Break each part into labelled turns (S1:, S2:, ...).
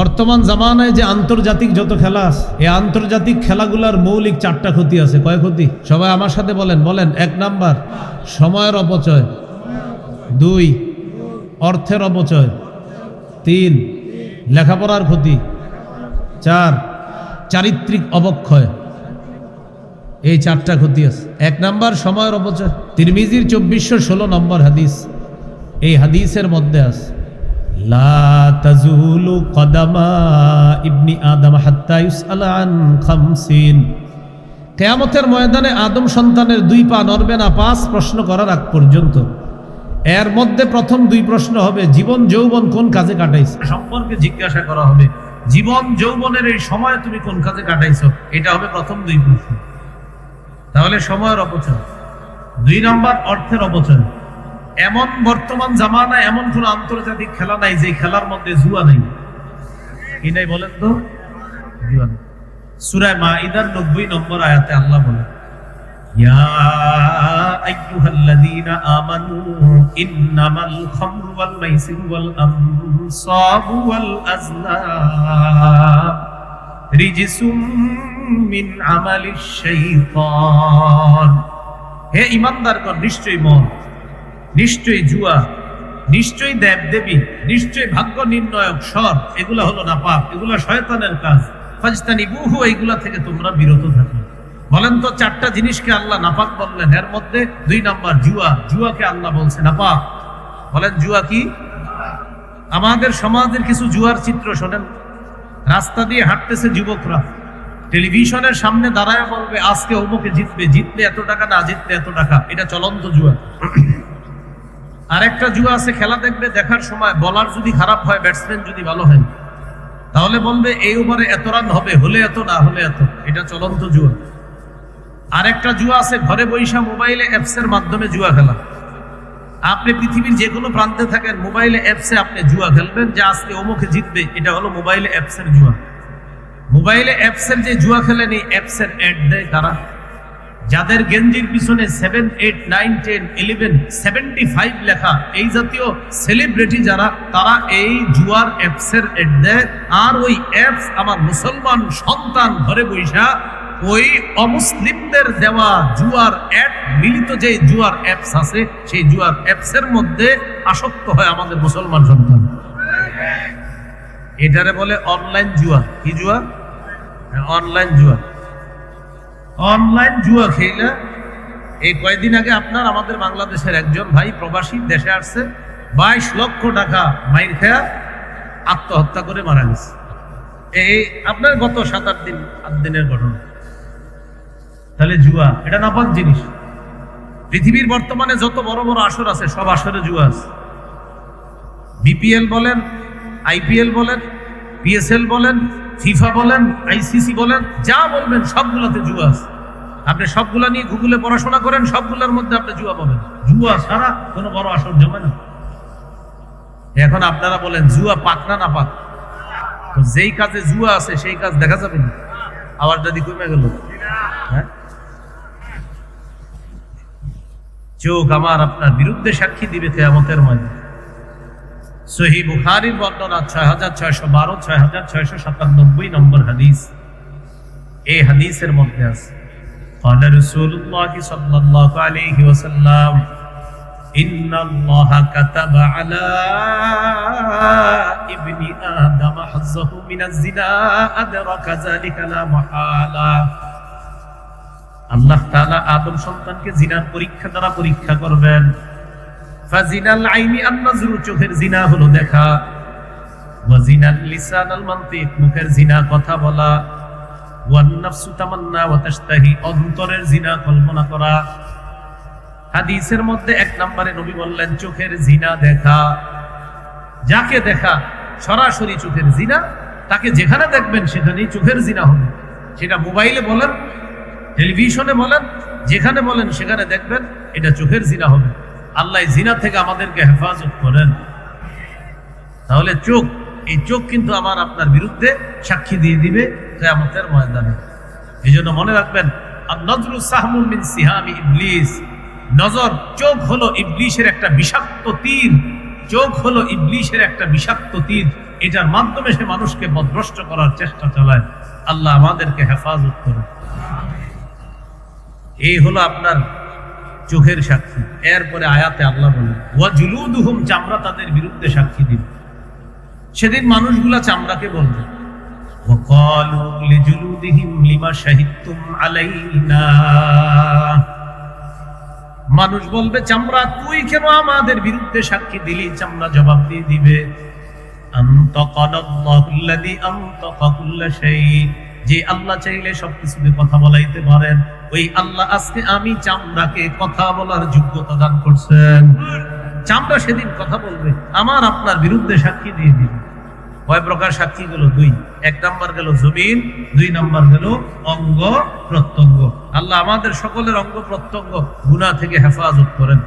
S1: বর্তমান জামানায় যে আন্তর্জাতিক যত খেলা আছে, এই আন্তর্জাতিক খেলাগুলোর মৌলিক 4টা ক্ষতি আছে। কয় ক্ষতি? সবাই আমার সাথে বলেন। 1 নাম্বার সময়ের অপচয়, 2 অর্থের অপচয়, 3 লেখাপড়ার ক্ষতি, 4 চারিত্রিক অবক্ষয়। এই 4টা ক্ষতি আছে। 1 নাম্বার সময়ের অপচয়। তিরমিজির 2416 নম্বর হাদিস, এই হাদিসের মধ্যে আছে লা তাজুলু কদামা ইবনি আদম হাত্তা ইউসআলা আন খামসিন। কিয়ামতের ময়দানে আদম সন্তানের 2 পা নড়বে না 5 প্রশ্ন করার আগ পর্যন্ত। এর মধ্যে প্রথম 2 প্রশ্ন হবে জীবন যৌবন কোন কাজে কাটাইছো সম্পর্কে জিজ্ঞাসা করা হবে। জীবন যৌবনের এই সময় তুমি কোন কাজে কাটাইছো, এটা হবে প্রথম 2 প্রশ্ন। তাহলে সময়ের অপচয়। 2 নাম্বার অর্থের অপচয়। এমন বর্তমান জামানায় এমন কোন আন্তর্জাতিক খেলা নাই যে খেলার মধ্যে জুয়া নেই। কি নাই বলেন তো? জুয়া নেই। সূরা মাইদার 90 নম্বর আয়াতে আল্লাহ বলেন, ইয়া আইয়ুহাল্লাযীনা আমানু ইন্নামাল খামরু ওয়াল মাইসিরু ওয়াল আনসাবু ওয়াল আজলাম রিজসুম মিন আমালিশ শাইতান। হে ঈমানদারগণ, নিশ্চয়ই মদ, নিশ্চয়ই জুয়া, নিশ্চয়ই দেবদেবী, নিশ্চয়ই ভাগ্য নির্ণয়ক স্বর, এগুলা হলো নাপাক, এগুলা শয়তানের কাজ। ফাজতানিবুহু, এইগুলা থেকে তোমরা বিরত থাকো। বলেন তো 4টা জিনিসকে আল্লাহ নাপাক বললেন, এর মধ্যে 2 নাম্বার জুয়া। জুয়াকে আল্লাহ বলছে নাপাক। বলেন জুয়া কি? আমাদের সমাজের কিছু জুয়ার চিত্র শোনেন। রাস্তা দিয়ে হাঁটতেছে যুবকরা, টেলিভিশনের সামনে দাঁড়ায় বলবে আজকে অমুকে জিতবে, জিতলে এত টাকা, না জিতলে এত টাকা। এটা চলন্ত জুয়া। আরেকটা জুয়া আছে, খেলা দেখবে, দেখার সময় বলার যদি খারাপ হয়, ব্যাটসম্যান যদি ভালো হয়, তাহলে বলবে এই ওভারে এত রান হবে, হলে এত, না হলে এত। এটা চলন্ত জুয়া। আরেকটা জুয়া আছে, ঘরে বৈশা মোবাইলে অ্যাপসের মাধ্যমে জুয়া খেলা। আপনি পৃথিবীর যে কোনো প্রান্তে থাকেন, মোবাইলে অ্যাপসে আপনি জুয়া খেলবেন যে আজকে অমুকে জিতবে। এটা হলো মোবাইলে অ্যাপসের জুয়া। মোবাইলে অ্যাপসের যে জুয়া খেলেন, এই অ্যাপসের অ্যাড দেয় কারা? যাদের গেঞ্জির পিছনে 7, 8, 9, 10, 11, 75 লেখা, এই জাতীয় সেলিব্রিটি যারা, তারা এই জুয়ার অ্যাপসের অ্যাড দেয়। আর ওই অ্যাপস আমার মুসলমান সন্তান ঘরে বৈশা ওই অমুসলিমদের দেওয়া জুয়ার অ্যাড মিলিত যে জুয়ার অ্যাপস আছে, সেই জুয়ার অ্যাপসের মধ্যে আসক্ত হয় আমাদের মুসলমান সন্তান। এটারে বলে অনলাইন জুয়া। কি জুয়া? অনলাইন জুয়া। অনলাইন জুয়া খেলে এই কয়েকদিন আগে আপনার আমাদের বাংলাদেশের একজন ভাই প্রবাসী দেশে আসছে, 22 লক্ষ টাকা মাইর খেয়া আত্মহত্যা করে মারা গেছে। এই আপনার গত 7-8 দিনের ঘটনা। তাহলে জুয়া এটা নাপাক জিনিস। পৃথিবীর বর্তমানে যত বড় বড় আসর আছে, সব আসরে জুয়া আছে। বিপিএল বলেন, আইপিএল বলেন, পিএসএল বলেন, ফিফা বলেন, আইসিসি বলেন, যা বলবেন সবগুলাতে জুয়া আছে। আপনি সবগুলা নিয়ে গুগলে পড়াশোনা করেন, সবগুলোর মধ্যে আপনি জুয়া পাবেন। জুয়া ছাড়া কোনো বড় আসর জমে না। এখন আপনারা বলেন জুয়া পাক না নাপাক? তো যেই কাজে জুয়া আছে সেই কাজ দেখা যাবে না। আবার যদি কমে গেল, হ্যাঁ, চোখ আমার আপনার বিরুদ্ধে সাক্ষী দিবে কিয়ামতের ময়দানে। সহিহ বুখারীর বর্ণনা 6612, 6697 নম্বর হাদিস। এই হাদিসের মধ্যে আছে قال رسول الله صلى الله عليه وسلم إن الله كتب على ابن آدم حظه من الزنا أدرك ذلك لا محالة। আল্লাহ তাআলা আদম সন্তানকে জিনার পরীক্ষা দ্বারা পরীক্ষা করবেন। ফাজিনাল আইনি আন-নাজরু, চোখের জিনা হলো দেখা। ওয়া জিনাল লিসান আল-মানতিক, মুখের জিনা কথা বলা। ওয়ান নাফসু তামান্না ওয়া তাশতাহি, অন্তরের জিনা কল্পনা করা। হাদিসের মধ্যে 1 নম্বরে নবী বললেন চোখের জিনা দেখা। যাকে দেখা সরাসরি চোখের জিনা, তাকে যেখানে দেখবেন সেখানেই চোখের জিনা হবে। সেটা মোবাইলে বলেন, টেলিভিশনে বলেন, যেখানে বলেন সেখানে দেখবেন, এটা চোখের জিনা হবে। আল্লাহ জিনা থেকে আমাদেরকে হেফাজত করেন। তাহলে চোখ, এই চোখ কিন্তু আমার আপনার বিরুদ্ধে সাক্ষী দিয়ে দিবে কিয়ামতের ময়দানে। এই জন্য মনে রাখবেন, আন-নজরু সাহমুন মিন সিহামি ইবলিস। নজর, চোখ হলো ইবলিশের একটা বিষাক্ত তীর। চোখ হলো ইবলিশের একটা বিষাক্ত তীর। এটার মাধ্যমে সে মানুষকে পথভ্রষ্ট করার চেষ্টা চালায়। আল্লাহ আমাদেরকে হেফাজত করে। এই হলো আপনার চোখের সাক্ষী। এরপরে আয়াতে আল্লাহ বলেন ওয়া জুলুদুহুম, চামড়া তাদের বিরুদ্ধে সাক্ষী দিবে। সেদিন মানুষগুলা চামড়াকে বলবে ওয়াকালু লিজুলুদিহিম লিমা শাহিদতুম আলাইনা, মানুষ বলবে চামড়া তুই কেন আমাদের বিরুদ্ধে সাক্ষী দিলি? চামড়া জবাব দিয়ে দিবে আনতাকানাল্লাহুল্লাযী আনতাকা কুল্লা শাই, যে আল্লাহ চাইলে সবকিছুকে কথা বলাইতে পারেন, ওই আল্লাহ আজকে আমি চামড়াকে কথা বলার যোগ্যতা দান করছেন। চামড়া সেদিন কথা বলবে, আমার আপনার বিরুদ্ধে সাক্ষী দিয়ে দিবে। কয় প্রকার সাক্ষী গেল? দুই। এক নাম্বার গেল জমিন, দুই নাম্বার গেল অঙ্গ প্রত্যঙ্গ। আল্লাহ আমাদের সকলের অঙ্গ প্রত্যঙ্গ গুনাহ থেকে হেফাজত করেন।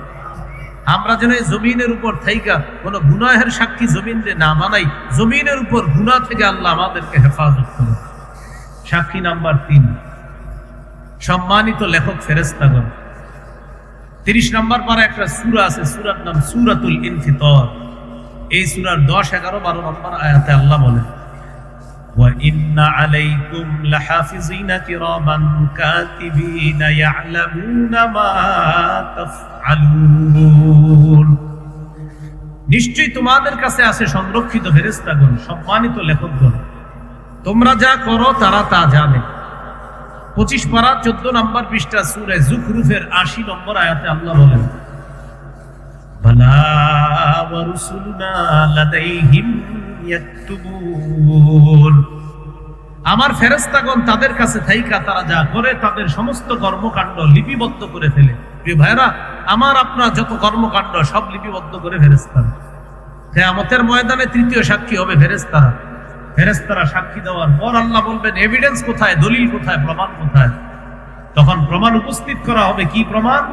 S1: আমরা যেন এই জমিনের উপর থাইকা কোন গুনাহের সাক্ষী জমিনকে না বানাই, জমিনের উপর গুনাহ থেকে আল্লাহ আমাদেরকে হেফাজত করেন। সাক্ষী নাম্বার 3, সম্মানিত লেখক ফেরেশতাগণ। 30 নম্বর পারা একটা সূরা আছে, সূরার নাম সূরাতুল ইনফিতার। এই সূরার 10, 11, 12 নম্বর আয়াতে আল্লাহ বলেন ওয়া ইন্না আলাইকুম লাহাফিজিনা কিরামান কাতিবিনা ইয়ালামুনা মা তাফআলুন, নিশ্চয়ই তোমাদের কাছে আছে সংরক্ষিত ফেরেশতাগণ, সম্মানিত লেখকগণ, তোমরা যা করো তারা তা জানে। 25 পারা 14 নম্বর পৃষ্ঠা সূরা যুখরুফের 80 নম্বর আয়াতে আল্লাহ বলেন বালা ওয়া রুসুলুনা লাদাইহিম ইয়াকতুবুন, আমার ফেরেশতাগণ তাদের কাছে থাইকা তারা যা করে তাদের সমস্ত কর্মকাণ্ড লিপিবদ্ধ করে ফেলে। প্রিয় ভাইরা, আমার আপনার যত কর্মকাণ্ড সব লিপিবদ্ধ করে ফেরেশতারা। কিয়ামতের ময়দানে তৃতীয় সাক্ষী হবে ফেরেশতারা। ফেরেশতারা সাক্ষী দেওয়ার পর আল্লাহ বলবেন এভিডেন্স কোথায়, দলিল কোথায়, প্রমাণ কোথায়? তখন প্রমাণ উপস্থিত করা হবে। কি প্রমাণ?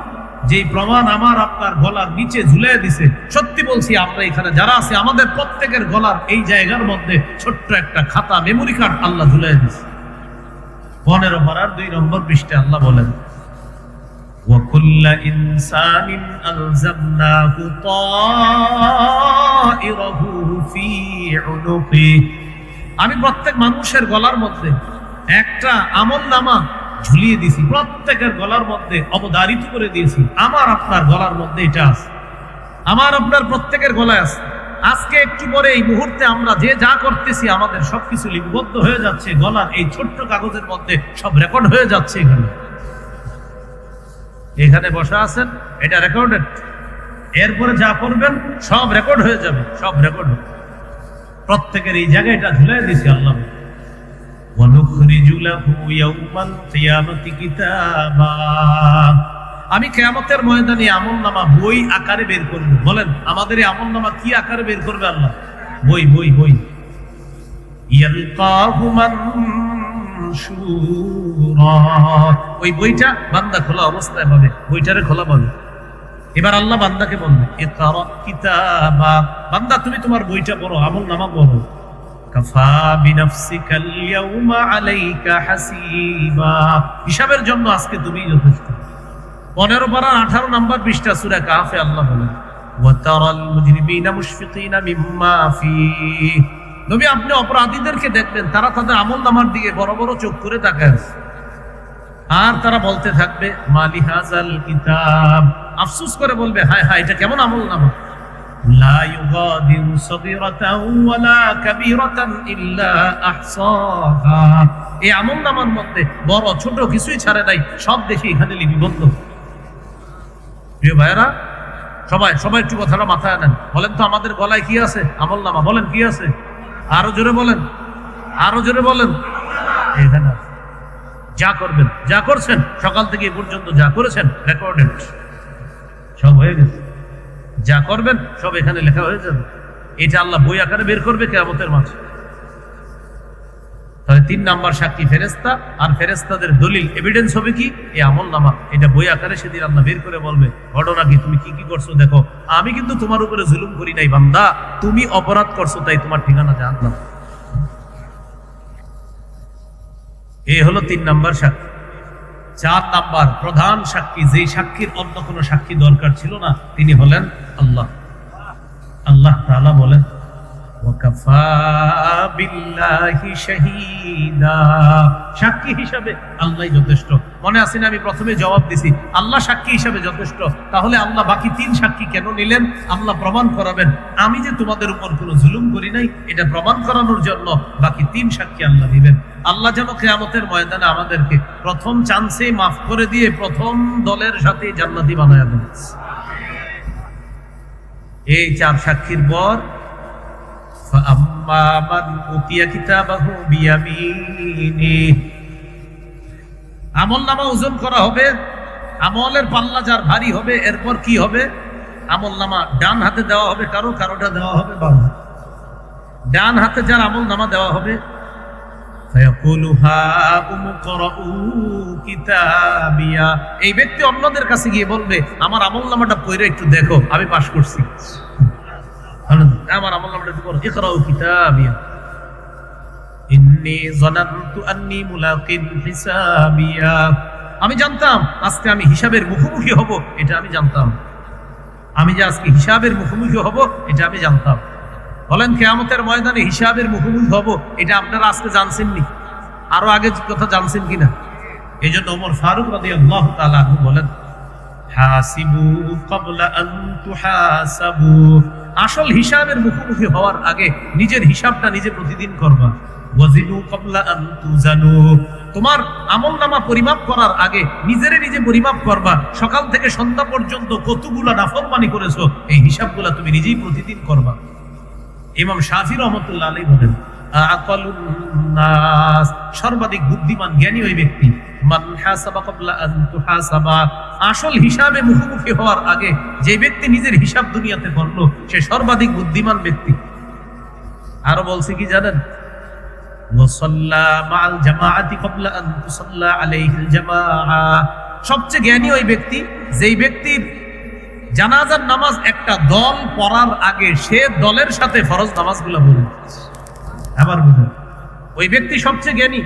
S1: যেই প্রমাণ আমার আপনার গলার নিচে ঝুলিয়ে দিছে। সত্যি বলছি, আমরা এখানে যারা আছে আমাদের প্রত্যেকের গলার এই জায়গার মধ্যে ছোট্ট একটা খাতা, মেমোরি কার্ড আল্লাহ ঝুলিয়ে দিছে। 15 পারার 2 নম্বর পৃষ্ঠাে আল্লাহ বলেন ওয়া কুল্লা ইনসানিন আলজামনাহু তাইরাহু ফি উনুকি, আমি প্রত্যেক মানুষের গলার মধ্যে একটা আমলনামা ঝুলিয়ে দিয়েছি, প্রত্যেকের গলার মধ্যে অবধারিত করে দিয়েছি। আমার আপনার গলার মধ্যে এটা আছে, আমার আপনার প্রত্যেকের গলায় আছে। আজকে একটু পরে এই মুহূর্তে আমরা যে যা করতেছি আমাদের সবকিছু লিপিবদ্ধ হয়ে যাচ্ছে গলার এই ছোট্ট কাগজের মধ্যে, সব রেকর্ড হয়ে যাচ্ছে। এখানে বসা আছেন, এটা রেকর্ডেড। এরপরে যা করবেন সব রেকর্ড হয়ে যাবে, সব রেকর্ড হবে। প্রত্যেকের এই জায়গায় এটা ঝুলিয়ে দিয়েছি আল্লাহ। আমি কিয়ামতের ময়দানে আমলনামা বই আকারে বের করব। বলেন আমাদের এই আমলনামা কি আকারে বের করবে আল্লাহ? বই, বই, বই। ইয়ালকাহু মানশুরা, ওই বইটা বান্দা খোলা অবস্থায় পাবে, বইটারে খোলা পাবে। এবার আল্লাহ বান্দাকে বলবে ইকরা কিতাবা, বান্দা তুমি তোমার বইটা পড়ো, আমলনামা পড়ো। কাফা বিনাফসিকাল ইয়াউমা আলাইকা হাসিবা, হিসাবের জন্য আজকে তুমি যথেষ্ট। 15 পারা 18 নম্বর পৃষ্ঠা সূরা কাহফে আল্লাহ বলেন ওয়া তারাল মুজরিমিনা মুশফিকিনা মিম্মা ফিহি, নবী আপনি অপরাধীদেরকে দেখবেন তারা তাদের আমলনামার দিকে বড় বড় চোখ করে তাকায় আছে, আর তারা বলতে থাকবে মালি হাযাল কিতাব, আফসোস করে বলবে হায় হায় এটা কেমন আমলনামা। লা ইউগাদিরু সগীরাতান ওয়ালা কাবীরাতান ইল্লা আহসাহা, এই আমলনামার মধ্যে বড় ছোট কিছুই ছাড়ে নাই, সব দেখি এখানে লিপিবদ্ধ। প্রিয় ভাইরা, সবাই সবাই একটু কথাটা মাথায় নেন। বলেন তো আমাদের গলায় কি আছে? আমলনামা। বলেন কি আছে? আরো জোরে বলেন, আরো জোরে বলেন। এখানে যা করবেন, যা করছেন সকাল থেকে এই পর্যন্ত যা করেছেন রেকর্ডেড, সব হয়ে গেছে। যা করবেন সব এখানে লেখা হয়ে যাবে। এটা আল্লাহ বই আকারে বের করবে কিয়ামতের মাঠে। তাহলে 3 নাম্বার সাক্ষী ফেরেশতা, আর ফেরেশতাদের দলিল এভিডেন্স হবে কি? এই আমলনামা। এটা বই আকারে সেদিন আল্লাহ বের করে বলবে ঘটনা কি, তুমি কি কি করছো দেখো, আমি কিন্তু তোমার উপরে জুলুম করি নাই বান্দা, তুমি অপরাধ করছো তাই তোমার ঠিকানা জাহান্নাম। এই হলো 3 নাম্বার সাক্ষী। 4 নাম্বার প্রধান সাক্ষী, যেই সাক্ষীর অন্য কোনো সাক্ষী দরকার ছিল না, তিনি হলেন আল্লাহ। আল্লাহ তাআলা বলেন ওয়াকাফা বিল্লাহি শাহীদা, সাক্ষী হিসাবে আল্লাহই যথেষ্ট। মনে আছে না, আমি প্রথমে জবাব দিছি আল্লাহ সাক্ষী হিসাবে যথেষ্ট। তাহলে আল্লাহ বাকি 3 সাক্ষী কেন নিলেন? আল্লাহ প্রমাণ করাবেন আমি যে তোমাদের উপর কোনো জুলুম করি নাই, এটা প্রমাণ করানোর জন্য বাকি 3 সাক্ষী আল্লাহ দিবেন। আল্লাহ যেন কিয়ামতের ময়দানে আমাদেরকে প্রথম চান্সে মাফ করে দিয়ে প্রথম দলের সাথে জান্নাতি বানায়া দেন। এই 4 সাক্ষীর পর فأما من أوتي كتابه بيمينه, আমল নামা ওজন করা হবে, আমলের পাল্লা যার ভারী হবে এরপর কি হবে? আমল নামা ডান হাতে দেওয়া হবে কারো, কারোটা দেওয়া হবে বাম হাতে। ডান হাতে যার আমল নামা দেওয়া হবে ফায়াকুলু হাউম করাউ কিতাবিয়া, এই ব্যক্তি অন্যদের কাছে গিয়ে বলবে আমার আমল নামাটা পড়ে একটু দেখো আমি পাস করছি, আমার আমল নামাটা একটু পড়ো, ইকরাউ কিতাবিয়া ইন্নী যানানতু আন্নী মুলাকিন হিসাবিয়া, আমি জানতাম আজকে আমি হিসাবের মুখোমুখি হব, এটা আমি জানতাম। আমি যে আজকে হিসাবের মুখোমুখি হব এটা আমি জানতাম। বলেন কিয়ামতের ময়দানে হিসাবের মুখোমুখি হব, এটা আপনারা আজকে জানছেননি? আরো আগে কথা জানছেন কিনা? এই জন্য ওমর ফারুক রাদিয়াল্লাহু তাআলা আনহু বলেন হাসিবু ক্বাবলা আন তুহাসাবু, আসল হিসাবের মুখোমুখি হওয়ার আগে নিজের হিসাবটা নিজে প্রতিদিন করবা। ওয়াজিনু ক্বাবলা আন তুজানু, তোমার আমলনামা পরিমাপ করার আগে নিজেরে নিজে পরিমাপ করবা। সকাল থেকে সন্ধ্যা পর্যন্ত কতগুলা নাফরমানি করেছো এই হিসাবগুলা তুমি নিজেই প্রতিদিন করবা। ইমাম শাফি রাহমাতুল্লাহ আলাইহি বলেন আকালুন নাস, সর্বাধিক বুদ্ধিমান জ্ঞানী ওই ব্যক্তি মান হাসাবা ক্বাবলা আন তুহাসাবা, আসল হিসাবে মুখোমুখি হওয়ার আগে যে ব্যক্তি নিজের হিসাব দুনিয়াতে করলো সে সর্বাধিক বুদ্ধিমান ব্যক্তি। আরো বলছে কি জানেন? ওয়াসাল্লা মাআল জামাআতি ক্বাবলা আন তুসাল্লা আলাইহিল জামাআ, সবচেয়ে জ্ঞানী ওই ব্যক্তি যেই ব্যক্তির জানাজার নামাজ একটা দল পড়ার আগে সে দলের সাথে ফরজ নামাজগুলো পড়ে। আবার বুঝুন, ওই ব্যক্তি সবচেয়ে জ্ঞানী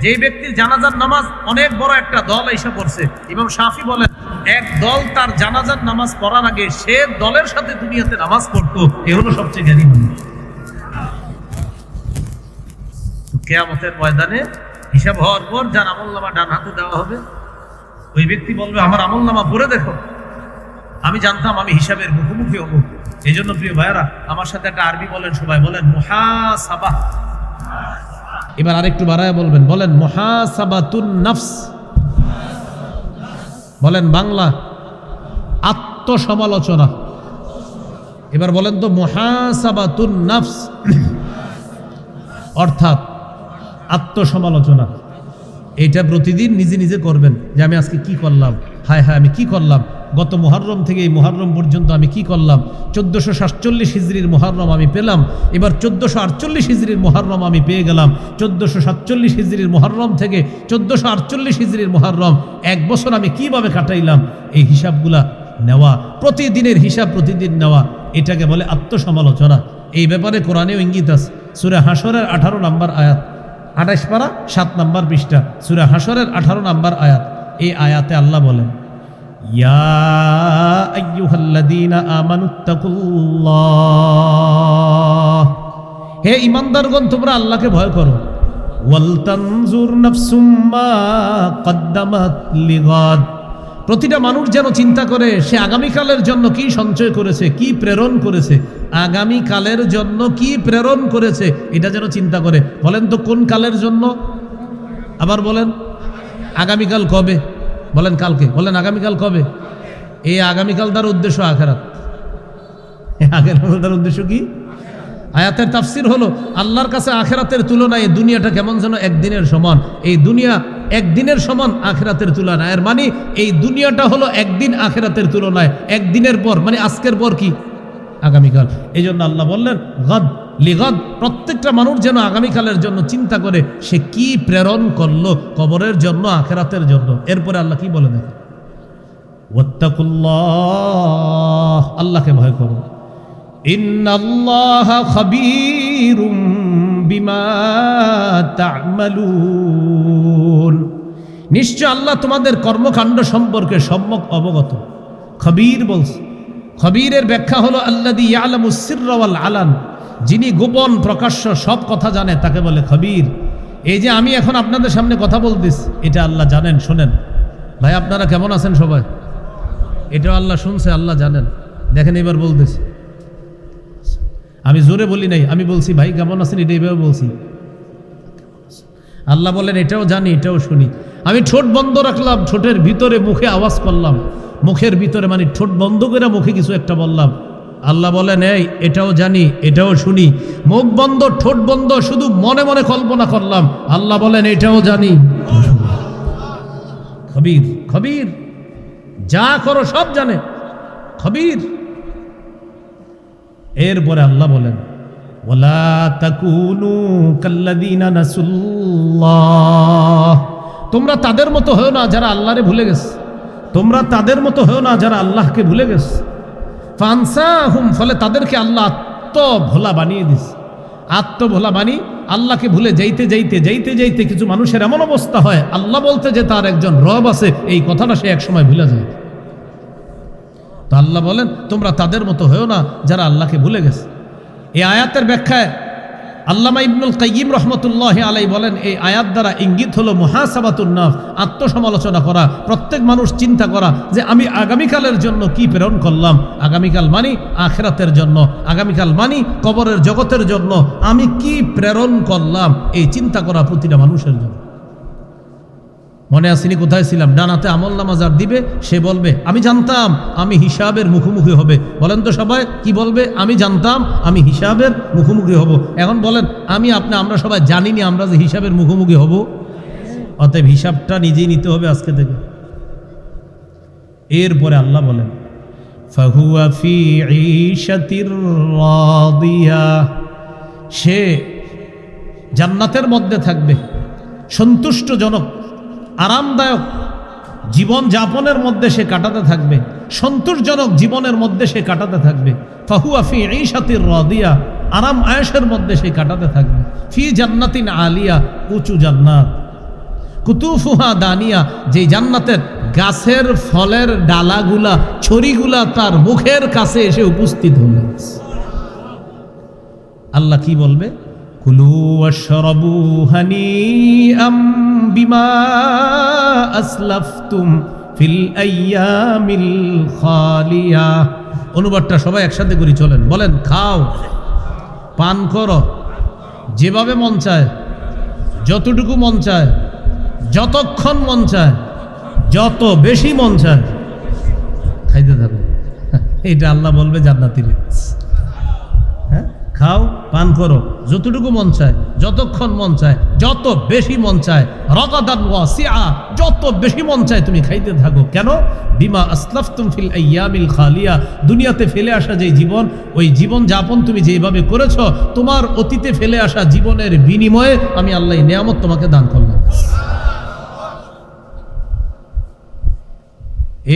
S1: যেই ব্যক্তির জানাজার নামাজ অনেক বড় একটা দল এসে পড়ছে। ইমাম শাফি বলেন এক দল তার জানাজার নামাজ পড়ার আগে সে দলের সাথে দুনিয়াতে নামাজ পড়তো, এ হলো সবচেয়ে জ্ঞানী মানুষ। কিয়ামতের ময়দানে হিসাব হওয়ার পর যার আমলনামা ডান হাতে দেওয়া হবে ওই ব্যক্তি বলবে আমার আমলনামা পড়ে দেখো, আমি জানতাম আমি হিসাবের মুখোমুখি হব। এই জন্য প্রিয় ভাইয়ারা আমার সাথে একটা আরবি বলেন, সবাই বলেন মুহাসাবা। এবার আরেকটু বাড়ায় বলবেন, বলেন মুহাসাবাতুন নাফস। বলেন বাংলা আত্মসমালোচনা। এবার বলেন তো মুহাসাবাতুন নাফস অর্থাৎ আত্মসমালোচনা। এটা প্রতিদিন নিজে নিজে করবেন যে আমি আজকে কি করলাম, হায় হায় আমি কি করলাম, গত মুহররম থেকে এই মুহররম পর্যন্ত আমি কি করলাম। 1447 হিজরির মুহররম আমি পেলাম, এবার 1448 হিজরির মুহররম আমি পেয়ে গেলাম। 1447 হিজরির মুহররম থেকে 1448 হিজরির মুহররম, 1 বছর আমি কিভাবে কাটাইলাম, এই হিসাবগুলা নেওয়া, প্রতিদিনের হিসাব প্রতিদিন নেওয়া, এটাকে বলে আত্মসমালোচনা। এই ব্যাপারে কোরআনেও ইঙ্গিত আছে। সূরা হাশরের 18 নম্বর আয়াত, 28 পারা 7 নম্বর পৃষ্ঠা, সূরা হাশরের 18 নম্বর আয়াত। এই আয়াতে আল্লাহ বলেন ইয়া আইয়ুহাল্লাযীনা আমানুত্তাকুল্লাহ, হে ঈমানদারগণ তোমরা আল্লাহকে ভয় করো। ওয়াল তানজুর নাফসুম মা কদ্দামাত লিগাদ, প্রতিটা মানুষ যেন চিন্তা করে সে আগামীকালের জন্য কি সঞ্চয় করেছে, কি প্রেরণ করেছে, আগামীকালের জন্য কি প্রেরণ করেছে এটা যেন চিন্তা করে। বলেন তো কোন কালের জন্য? আবার বলেন আগামীকাল কবে? বলেন কালকে। বলেন আগামীকাল কবে? এই আগামীকাল তার উদ্দেশ্য আখিরাত। আখিরাত তার উদ্দেশ্য কি? আয়াতের তাফসীর হলো আল্লাহর কাছে আখিরাতের তুলনায় এই দুনিয়াটা কেমন যেন একদিনের সমান। এই দুনিয়া একদিনের সমান আখিরাতের তুলনায়, এর মানে এই দুনিয়াটা হলো একদিন আখিরাতের তুলনায়, একদিনের পর মানে আজকের পর কি আগামীকাল। এই জন্য আল্লাহ বললেন গদ লিগদ, প্রত্যেকটা মানুষ যেন আগামীকালের জন্য চিন্তা করে সে কি প্রেরণ করলো কবরের জন্য, আখিরাতের জন্য। এরপরে আল্লাহ কি বলে দেখেন ওয়াত্তাকুল্লাহ, আল্লাহকে ভয় করো। ইন্নাল্লাহা খাবীরুম বিমা তা'মালুন, নিশ্চয় আল্লাহ তোমাদের কর্মকাণ্ড সম্পর্কে সম্যক অবগত। খবীর বলছে, খবীরের ব্যাখ্যা হলো আল্লাযী ইয়ালামুস সিররা ওয়াল আলান, যিনি গোপন প্রকাশ্য সব কথা জানে তাকে বলে খবীর। এই যে আমি এখন আপনাদের সামনে কথা বলতেছি, এটা আল্লাহ জানেন, শোনেন। ভাই আপনারা কেমন আছেন সবাই? এটাও আল্লাহ শুনছে, আল্লাহ জানেন। দেখেন এবার বলতেছি, আমি জোরে বলি নাই, আমি বলছি ভাই কেমন আছেন, এটা এইভাবে বলছি। আল্লাহ বলেন এটাও জানি, এটাও শুনি। আমি ঠোঁট বন্ধ রাখলাম, ঠোঁটের ভিতরে মুখে আওয়াজ করলাম, মুখের ভিতরে মানে ঠোঁট বন্ধ করে মুখে কিছু একটা বললাম। আল্লাহ বলেন এই এটাও জানি, এটাও শুনি। মুখ বন্ধ, ঠোঁট বন্ধ, শুধু মনে মনে কল্পনা করলাম। আল্লাহ বলেন এটাও জানি। খবীর, খবীর, যা করো সব জানে, খবীর। এরপরে আল্লাহ বলেন ওয়ালা তাকুনু কাল্লাযীনা নাসুল্লাহ, তোমরা তাদের মতো হও না যারা আল্লাহরে ভুলে গেছে। তোমরা তাদের মতো হও না যারা আল্লাহকে ভুলে গেছে। ফানসাহুম, ফলে তাদেরকে আল্লাহ আত্মভোলা বানিয়ে দিস। আত্মভোলা বানি আল্লাহকে ভুলে যাইতে যাইতে যাইতে যাইতে কিছু মানুষের এমন অবস্থা হয়, আল্লাহ বলতে যে তার একজন রব আছে এই কথাটা সে একসময় ভুলে যায়। তো আল্লাহ বলেন তোমরা তাদের মতো হও না যারা আল্লাহকে ভুলে গেছে। এই আয়াতের ব্যাখ্যায় আল্লামা ইবনুল কাইয়িম রহমতুল্লাহ আলাই বলেন এই আয়াত দ্বারা ইঙ্গিত হলো মুহাসাবাতুন নাফস, আত্মসমালোচনা করা। প্রত্যেক মানুষ চিন্তা করা যে আমি আগামীকালের জন্য কি প্রেরণ করলাম। আগামীকাল মানি আখিরাতের জন্য, আগামীকাল মানি কবরের জগতের জন্য আমি কি প্রেরণ করলাম, এই চিন্তা করা প্রতিটা মানুষের জন্য। মনে আসেনি কোথায় ছিলাম? ডানাতে আমল নামা যার দিবে সে বলবে আমি জানতাম আমি হিসাবের মুখোমুখি হবে। বলেন তো সবাই কি বলবে? আমি জানতাম আমি হিসাবের মুখোমুখি হব। এখন বলেন আমি আপনি আমরা সবাই জানিনি আমরা যে হিসাবের মুখোমুখি হব। অতএব হিসাবটা নিজেই নিতে হবে আজকে থেকে। এরপরে আল্লাহ বলেন ফাহুয়া ফি ঈশাতির রাদিয়া, সে জান্নাতের মধ্যে থাকবে, সন্তুষ্টজনক আরামদায়ক জীবন যাপনের মধ্যে সে কাটাতে থাকবে, সন্তোষজনক জীবনের মধ্যে সে কাটাতে থাকবে। ফাহুয়া ফি ঈশাতির রাদিয়া, আরাম আয়েশের মধ্যে সে কাটাতে থাকবে। ফি জান্নাতিন আলিয়া, উঁচু জান্নাত। কুতুফুহা দানিয়া, যেই জান্নাতের গাছের ফলের ডালাগুলা ছড়িগুলা তার মুখের কাছে এসে উপস্থিত হলেন। আল্লাহ কি বলবে? কুলু ওয়াশরাবু হানিআম বিমা আসলাফতুম ফিল আইয়ামিল খালিয়া। অনুবাদটা সবাই একসাথে করি, চলেন বলেন। খাও, পান করো, যেভাবে মন চায়, যতটুকু মন চায়, যতক্ষণ মন চায়, যত বেশি মন চায় খাইতে থাকো। এটা আল্লাহ বলবে জান্নাতীরে। হ্যাঁ, খাও, পান করো, যতটুকু মন চায়, যতক্ষণ মন চায়, যত বেশি মন চায়। রাগাদান ওয়াসিআ, যত বেশি মন চায় তুমি খাইতে থাকো। কেন? বিমা আসলাফতুম ফিল আইয়ামিল খালিয়া, দুনিয়াতে ফেলে আসা যে জীবন, ওই জীবন যাপন তুমি যেভাবে করেছ, তোমার অতীতে ফেলে আসা জীবনের বিনিময়ে আমি আল্লাহ এই নিয়ামত তোমাকে দান করলাম।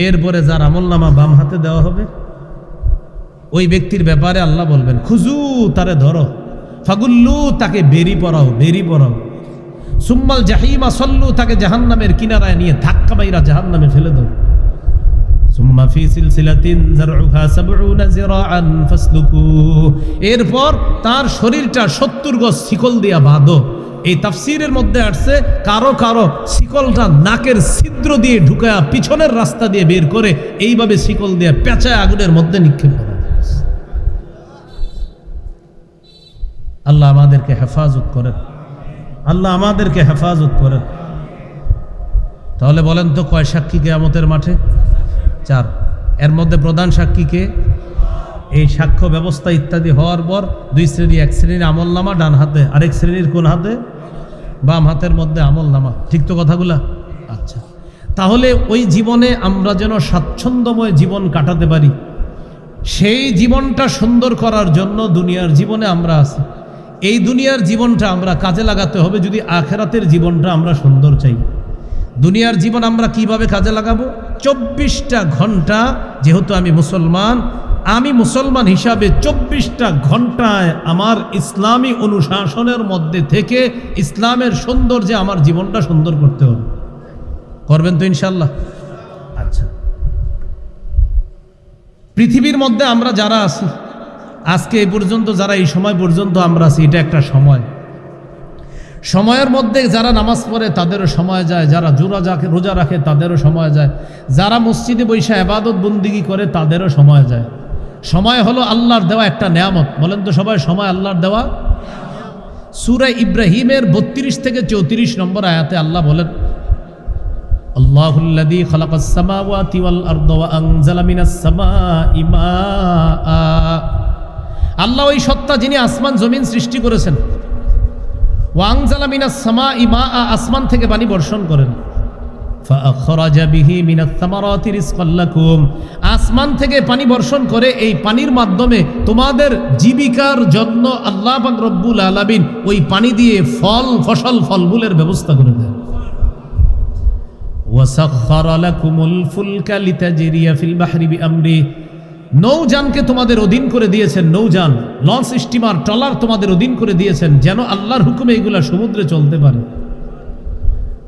S1: এরপরে যার আমলনামা বাম হাতে দেওয়া হবে ওই ব্যক্তির ব্যাপারে আল্লাহ বলবেন খুজু, তারে ধরো, ফাগুল্লু, তাকে বেরি পড়াও, বেরি পড়াও, সুম্মাল জাহিমা সল্লু, তাকে জাহান্নামের কিনারায় নিয়ে ধাক্কা মাইরা জাহান্নামে ফেলে দাও। সুম্মা ফি সিলসিলাতিন যারউহা ৭০ যিরাআন ফাসলুকু, এরপর তার শরীরটা ৭০ গজ শিকল দিয়া বাঁধো। এই তাফসীরের মধ্যে আসছে কারো কারো শিকলটা নাকের ছিদ্র দিয়ে ঢুকায়া পিছনের রাস্তা দিয়ে বের করে এইভাবে শিকল দিয়ে পেঁচায় আগুনের মধ্যে নিক্ষেপ করা। আল্লাহ আমাদেরকে হেফাজত করেন, আল্লাহ আমাদেরকে হেফাজত করেন। তাহলে বলেন তো কয় সাক্ষী কিয়ামতের মাঠে? 4। এর মধ্যে প্রধান সাক্ষী কে? এই সাক্ষ্য ব্যবস্থা ইত্যাদি হওয়ার পর 2 শ্রেণী, এক শ্রেণীর আমলনামা ডান হাতে, আরেক শ্রেণীর কোন হাতে? বাম হাতের মধ্যে আমলনামা। ঠিক তো কথাগুলা? আচ্ছা, তাহলে ওই জীবনে আমরা যেন স্বাচ্ছন্দ্যময় জীবন কাটাতে পারি, সেই জীবনটা সুন্দর করার জন্য দুনিয়ার জীবনে আমরা আছি। এই দুনিয়ার জীবনটা আমরা কাজে লাগাতে হবে যদি আখেরাতের জীবনটা আমরা সুন্দর চাই। দুনিয়ার জীবন আমরা কিভাবে কাজে লাগাবো? 24টা ঘন্টা, যেহেতু আমি মুসলমান হিসাবে 24টা ঘন্টায় আমার ইসলামী অনুশাসনের মধ্যে থেকে ইসলামের সৌন্দর্যে আমার জীবনটা সুন্দর করতে হবে। করবেন তো ইনশাল্লাহ? আচ্ছা, পৃথিবীর মধ্যে আমরা যারা আছি, আজকে এই পর্যন্ত যারা এই সময় পর্যন্ত আমরা আছি, এটা একটা সময়। সময়ের মধ্যে যারা নামাজ পড়ে তাদেরও সময় যায়, যারা রোজা রাখে তাদেরও সময় যায়, যারা মসজিদে বৈশা ইবাদত বন্দিগি করে তাদেরও সময় যায়। সময় হলো আল্লাহর দেওয়া একটা নেয়ামত। বলেন তো সবাই, সময় আল্লাহর দেওয়া। সূরা ইব্রাহিমের 32 থেকে 34 নম্বর আয়াতে আল্লাহ বলেন, আল্লাহুল্লাযী খালাকাস সামাওয়াতি ওয়াল আরদা ওয়া আনজালা মিনাস সামাই মাআ। আল্লাহ ওই সত্তা যিনি আসমান জমিন সৃষ্টি করেছেন। ওয়া আনজালা মিনাস সামাই মাআ, আসমান থেকে পানি বর্ষণ করেন। ফাআখরাজা বিহি মিনাস সামারাতি রিজকাল লাকুম, আসমান থেকে পানি বর্ষণ করে এই পানির মাধ্যমে তোমাদের জীবিকার জন্য আল্লাহ পাক রব্বুল আলামিন ওই পানি দিয়ে ফলমূলের ব্যবস্থা করে দেন। ওয়াসাখখারা লাকুমুল ফুলকা লিতাজরিয়া ফিল বাহরি বিআমরি, নৌযানকে তোমাদের অধীন করে দিয়েছেন। নৌযান, লঞ্চ, স্টিমার, ট্রলার তোমাদের অধীন করে দিয়েছেন যেন আল্লাহর হুকুমে এগুলা সমুদ্রে চলতে পারে।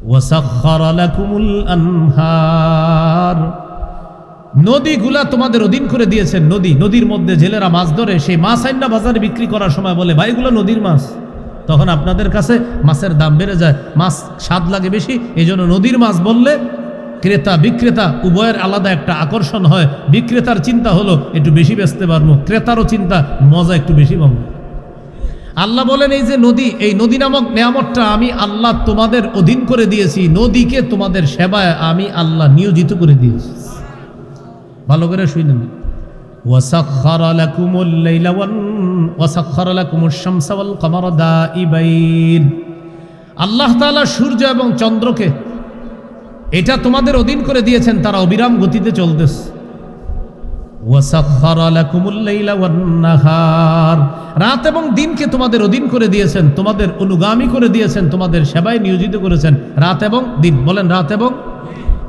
S1: ওয়াসাখখারা লাকুমুল আনহার, নদীগুলা তোমাদের অধীন করে দিয়েছেন। নদীর মধ্যে জেলেরা মাছ ধরে, সেই মাছ আইনা বাজারে বিক্রি করার সময় বলে, ভাই এগুলো নদীর মাছ। তখন আপনাদের কাছে মাছের দাম বেড়ে যায়, মাছ স্বাদ লাগে বেশি। এই জন্য নদীর মাছ বললে ক্রেতা বিক্রেতা উভয়ের আলাদা একটা আকর্ষণ হয়। বিক্রেতার চিন্তা হলো একটু বেশি বেচতে পারবো, ক্রেতারও চিন্তা মজা একটু বেশি পাবো। আল্লাহ বলেন, এই যে নদী, এই নদী নামক নেয়ামতটা আমি আল্লাহ তোমাদের অধীন করে দিয়েছি। নদীকে তোমাদের সেবায় আমি আল্লাহ নিয়োজিত করে দিয়েছি। ভালো করে শুনেন, ওয়াসাখখারা লাকুমুল লাইলা ওয়াসাখখারা লাকুমুশ শামসা ওয়াল কমারা দাইবাইন, আল্লাহ তাআলা সূর্য এবং চন্দ্রকে এটা তোমাদের অধীন করে দিয়েছেন, তারা অবিরাম গতিতে চলতেছে। ওয়াসাখখারা লাকুমুল লাইলা ওয়ান নাহার, রাত এবং দিনকে তোমাদের অধীন করে দিয়েছেন, তোমাদের অনুগামী করে দিয়েছেন, তোমাদের সেবায় নিয়োজিত করেছেন। রাত এবং দিন, বলেন রাত এবং,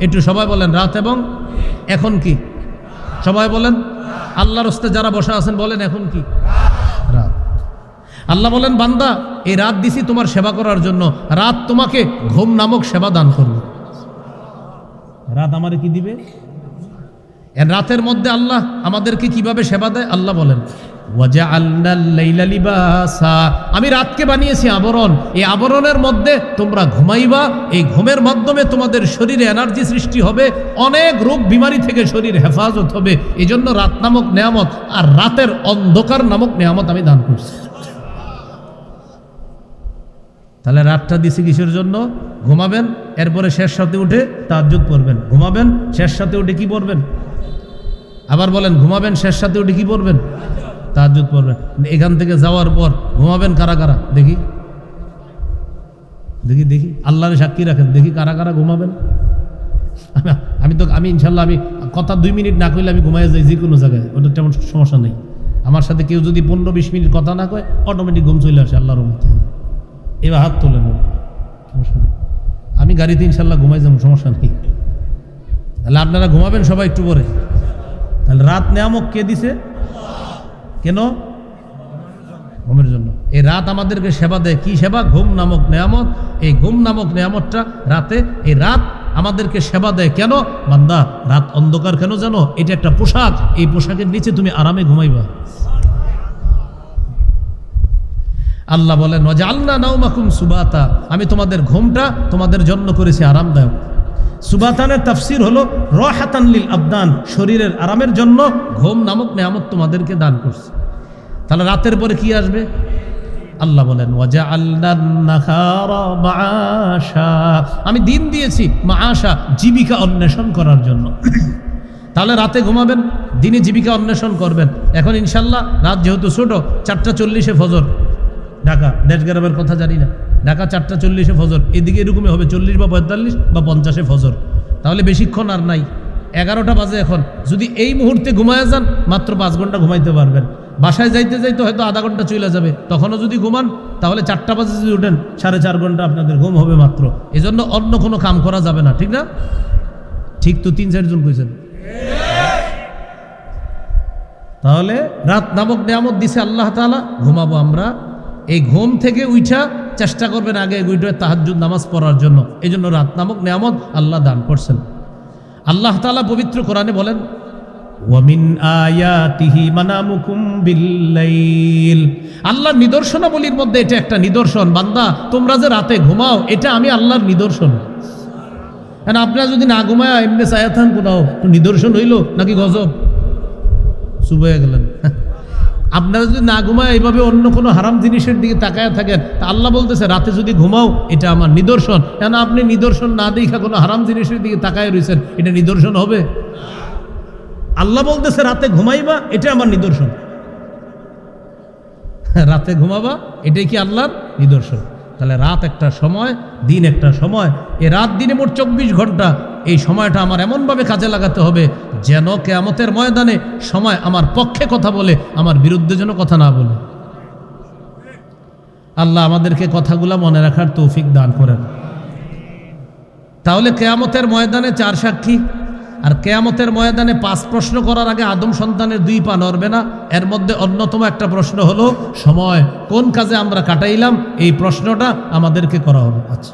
S1: একটু সবাই বলেন রাত এবং। এখন কি সবাই বলেন? আল্লাহর রাস্তে যারা বসা আছেন বলেন এখন কি? রাত। আল্লাহ বলেন, বান্দা এই রাত দিছি তোমার সেবা করার জন্য, রাত তোমাকে ঘুম নামক সেবা দান করবে। রাত আমারে কি দিবে? রাতের মধ্যে আল্লাহ আমাদেরকে কিভাবে সেবা দেয় আল্লাহ বলেন, ওয়াজআলনাল লাইলা লিবাসা, আমি রাতকে বানিয়েছি আবরণ, এই আবরণের মধ্যে তোমরা ঘুমাইবা। এই ঘুমের মাধ্যমে তোমাদের শরীরে এনার্জি সৃষ্টি হবে, অনেক রোগ বিমারি থেকে শরীর হেফাজত হবে। এই জন্য রাত নামক নেয়ামত আর রাতের অন্ধকার নামক নেয়ামত আমি দান করছি। তাহলে রাতটা দিছি কিসের জন্য? ঘুমাবেন, এরপরে শেষ রাতে উঠে তাহাজ্জুদ পড়বেন। ঘুমাবেন, শেষ রাতে উঠে কি পড়বেন? আবার বলেন, ঘুমাবেন, শেষ রাতে উঠে কি পড়বেন? তাহাজ্জুদ পড়বেন। এখান থেকে যাওয়ার পর ঘুমাবেন কারা কারা? দেখি দেখি দেখি, আল্লাহরে সাক্ষী রাখেন, দেখি কারা কারা ঘুমাবেন। আমি ইনশাল্লাহ আমি কথা 2 মিনিট না কইলে আমি ঘুমাই যাই যে কোনো জায়গায়, ওটা তেমন সমস্যা নেই। আমার সাথে কেউ যদি 15-20 মিনিট কথা না কয় অটোমেটিক ঘুম চলে আসে আল্লাহর রহমতে। এবার হাত তোলেন, সমস্যা নেই, আমি গাড়িতে ইনশাল্লাহ ঘুমাই যাবো, সমস্যা নেই। তাহলে আপনারা ঘুমাবেন সবাই একটু পরে। তাহলে রাত নেয়ামত কে দিছে? কেন? ঘুমের জন্য। এই রাত আমাদেরকে সেবা দেয়। কি সেবা? ঘুম নামক নেয়ামত। এই ঘুম নামক নেয়ামতটা রাতে, এই রাত আমাদেরকে সেবা দেয়। কেন? বান্দা রাত অন্ধকার কেন জানো? এটা একটা পোশাক, এই পোশাকের নিচে তুমি আরামে ঘুমাইবা। আল্লাহ বলেন, ওয়াজআলনা নাওমাকুম সুবাতা, আমি তোমাদের ঘুমটা তোমাদের জন্য করেছি আরামদায়ক। সুবাতানের তাফসীর হলো রাহাতান লিল আবদান, শরীরের আরামের জন্য ঘুম নামক নেয়ামত তোমাদেরকে দান করছে। তাহলে রাতের পরে কি আসবে? আল্লাহ বলেন, ওয়াজআলনান নাহারা মাআশা, আমি দিন দিয়েছি মাআশা, জীবিকা অন্বেষণ করার জন্য। তাহলে রাতে ঘুমাবেন, দিনে জীবিকা অন্বেষণ করবেন। এখন ইনশাল্লাহ রাত যেহেতু ছোট, 4:40 ফজর, ঢাকা দেশ গ্রামের কথা জানি না, ঢাকা 4:40 ফজর, এদিকে এরকমই হবে 40 বা 45 বা 50 ফজর। তাহলে বেশিক্ষণ আর নাই, 11টা বাজে এখন। যদি এই মুহূর্তে ঘুমায় যান মাত্র 5 ঘন্টা ঘুমাইতে পারবেন। বাসায় যাইতে যাইতে হয়তো আধা ঘন্টা চলে যাবে, তখনও যদি ঘুমান তাহলে 4টা বাজে যদি উঠেন 4.5 ঘন্টা আপনাদের ঘুম হবে মাত্র। এজন্য অন্য কোনো কাম করা যাবে না, ঠিক না? ঠিক তো 3-4 জন কইছেন। তাহলে রাত নামক নিয়ামত দিছে আল্লাহ তাআলা, ঘুমাবো আমরা। এই ঘুম থেকে উঠা চেষ্টা করবেন আগে উঠে তাহাজ্জুদ নামাজ পড়ার জন্য। এই জন্য রাত নামক নিয়ামত আল্লাহ দান করছেন। আল্লাহ তাআলা পবিত্র কোরআনে বলেন, ওয়ামিন আয়াতিহি মানামুকুম বিল্লাইল। আল্লাহর নিদর্শনাবলীর মধ্যে এটা একটা নিদর্শন, বান্দা তোমরা যে রাতে ঘুমাও এটা আমি আল্লাহর নিদর্শন। আপনারা যদি না ঘুমায় এমনি চায়া থান কোথাও, নিদর্শন হইল নাকি গজব? চুপ হয়ে গেলেন। আপনারা যদি না ঘুমায় এইভাবে অন্য কোনো হারাম জিনিসের দিকে তাকায় থাকেন, তা আল্লাহ বলতেছে রাতে যদি ঘুমাও এটা আমার নিদর্শন। কেন আপনি নিদর্শন না দেখা কোনো হারাম জিনিসের দিকে তাকায় রয়েছেন, এটা নিদর্শন হবে? আল্লাহ বলতেছে রাতে ঘুমাইবা এটা আমার নিদর্শন। রাতে ঘুমাবা এটাই কি আল্লাহর নিদর্শন? তাহলে রাত একটা সময়, দিন একটা সময়, এ রাত দিনে মোট 24 ঘন্টা। এই সময়টা আমার এমনভাবে কাজে লাগাতে হবে যেন কিয়ামতের ময়দানে সময় আমার পক্ষে কথা বলে, আমার বিরুদ্ধে যেন কথা না বলে। আল্লাহ আমাদেরকে কথাগুলা মনে রাখার তৌফিক দান করেন। তাহলে কিয়ামতের ময়দানে 4 সাক্ষী, আর কিয়ামতের ময়দানে 5 প্রশ্ন করার আগে আদম সন্তানের 2 পা নড়বে না। এর মধ্যে অন্যতম একটা প্রশ্ন হলো সময়, কোন কাজে আমরা কাটাইলাম, এই প্রশ্নটা আমাদেরকে করা হবে। আচ্ছা,